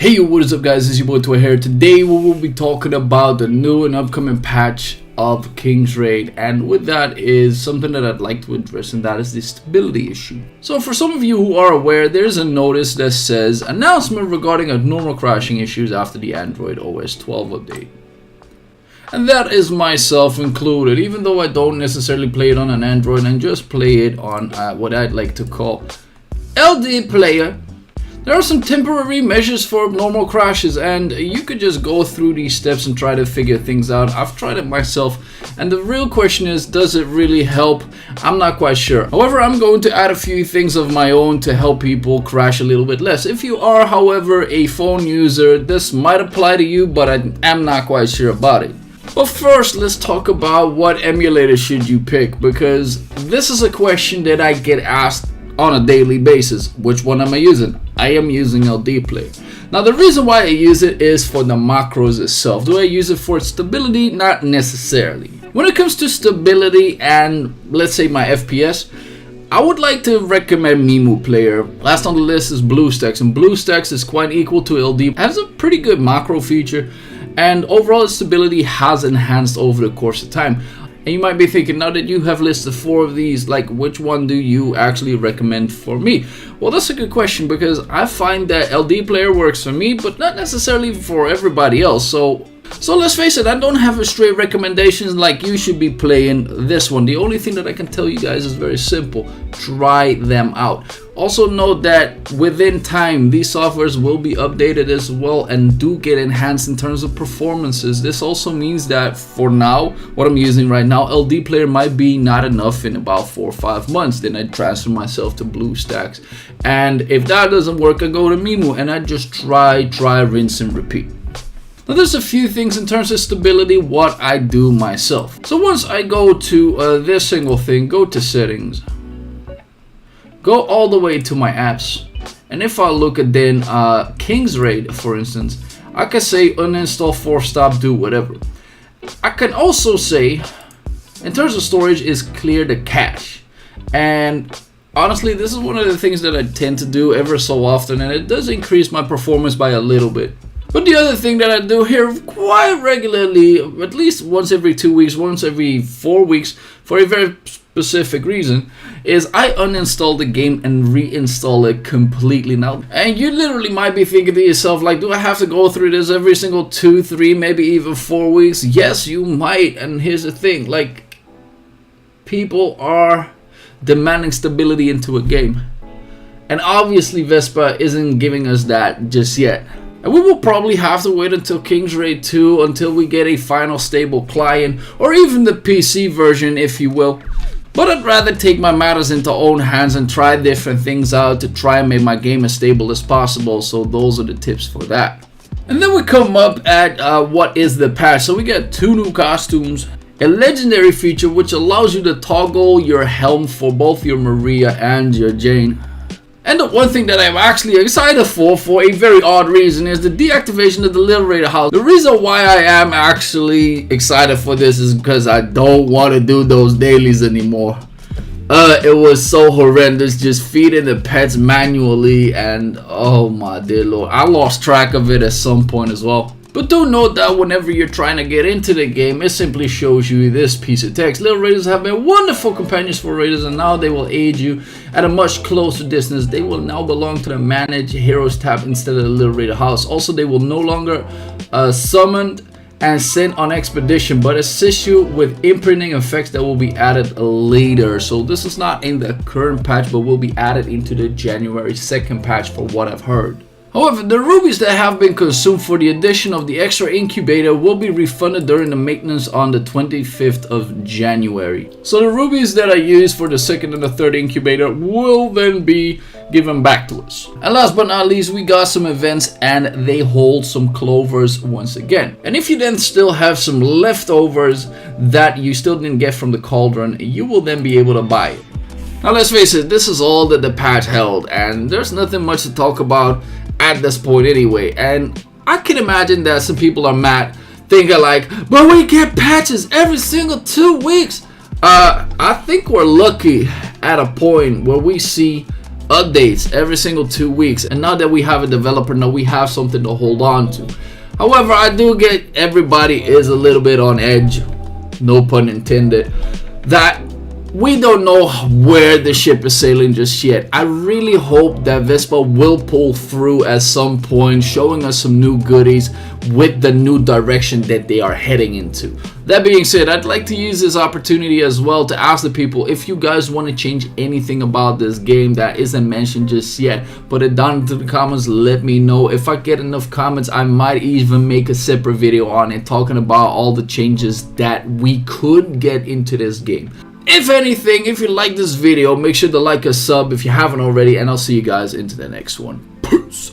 Hey, what is up guys, it's your boy Toy here. Today we will be talking about the new and upcoming patch of King's Raid, and with that is something that I'd like to address, and that is the stability issue. So for some of you who are aware, there's a notice that says announcement regarding abnormal crashing issues after the Android OS 12 update. And that is myself included, even though I don't necessarily play it on an Android and just play it on what I'd like to call LD player. There are some temporary measures for abnormal crashes, and you could just go through these steps and try to figure things out. I've tried it myself, and the real question is, does it really help? I'm not quite sure. However, I'm going to add a few things of my own to help people crash a little bit less. If you are, however, a phone user, this might apply to you, but I am not quite sure about it. But first, let's talk about what emulator should you pick, because this is a question that I get asked on a daily basis. Which one am I using? I am using LD Player. Now the reason why I use it is for the macros itself. Do I use it for stability? Not necessarily. When it comes to stability and let's say my FPS, I would like to recommend Memu Player. Last on the list is BlueStacks, and BlueStacks is quite equal to LD. It has a pretty good macro feature, and overall its stability has enhanced over the course of time. And you might be thinking, now that you have listed 4 of these, like which one do you actually recommend for me? Well, that's a good question, because I find that LD Player works for me, but not necessarily for everybody else. So let's face it, I don't have a straight recommendations like you should be playing this one. The only thing that I can tell you guys is very simple: try them out. Also note that within time, these softwares will be updated as well and do get enhanced in terms of performances. This also means that for now, what I'm using right now, LD Player might be not enough in about 4 or 5 months. Then I transfer myself to BlueStacks, and if that doesn't work, I go to Memu and I just try, rinse and repeat. Now there's a few things in terms of stability what I do myself. So once I go to this single thing, go to settings, go all the way to my apps, and if I look at then King's Raid for instance, I can say uninstall, force stop, do whatever. I can also say in terms of storage is clear the cache, and honestly this is one of the things that I tend to do ever so often, and it does increase my performance by a little bit. But the other thing that I do here quite regularly, at least once every 2 weeks, once every 4 weeks, for a very specific reason, is I uninstall the game and reinstall it completely. Now, and you literally might be thinking to yourself, like, do I have to go through this every single 2, 3, maybe even 4 weeks? Yes, you might. And here's the thing, like, people are demanding stability into a game, and obviously Vespa isn't giving us that just yet. And we will probably have to wait until King's Raid 2 until we get a final stable client, or even the PC version if you will. But I'd rather take my matters into own hands and try different things out to try and make my game as stable as possible. So those are the tips for that. And then we come up at what is the patch. So we get 2 new costumes, a legendary feature which allows you to toggle your helm for both your Maria and your Jane. And the one thing that I'm actually excited for a very odd reason, is the deactivation of the Liberator House. The reason why I am actually excited for this is because I don't want to do those dailies anymore. It was so horrendous just feeding the pets manually, and oh my dear lord, I lost track of it at some point as well. But do note that whenever you're trying to get into the game, it simply shows you this piece of text. Little Raiders have been wonderful companions for Raiders, and now they will aid you at a much closer distance. They will now belong to the Manage Heroes tab instead of the Little Raider House. Also, they will no longer summoned and sent on expedition, but assist you with imprinting effects that will be added later. So this is not in the current patch, but will be added into the January 2nd patch for what I've heard. However, the rubies that have been consumed for the addition of the extra incubator will be refunded during the maintenance on the 25th of January. So the rubies that I used for the 2nd and the 3rd incubator will then be given back to us. And last but not least, we got some events, and they hold some clovers once again. And if you then still have some leftovers that you still didn't get from the cauldron, you will then be able to buy it. Now let's face it, this is all that the patch held, and there's nothing much to talk about at this point anyway. And I can imagine that some people are mad, thinking like, but we get patches every single 2 weeks. I think we're lucky at a point where we see updates every single 2 weeks, and now that we have a developer, now we have something to hold on to. However, I do get everybody is a little bit on edge, no pun intended, that we don't know where the ship is sailing just yet. I really hope that Vespa will pull through at some point, showing us some new goodies with the new direction that they are heading into. That being said, I'd like to use this opportunity as well to ask the people if you guys want to change anything about this game that isn't mentioned just yet. Put it down into the comments, let me know. If I get enough comments, I might even make a separate video on it, talking about all the changes that we could get into this game. If anything, if you like this video, make sure to like a sub if you haven't already, and I'll see you guys into the next one. Peace.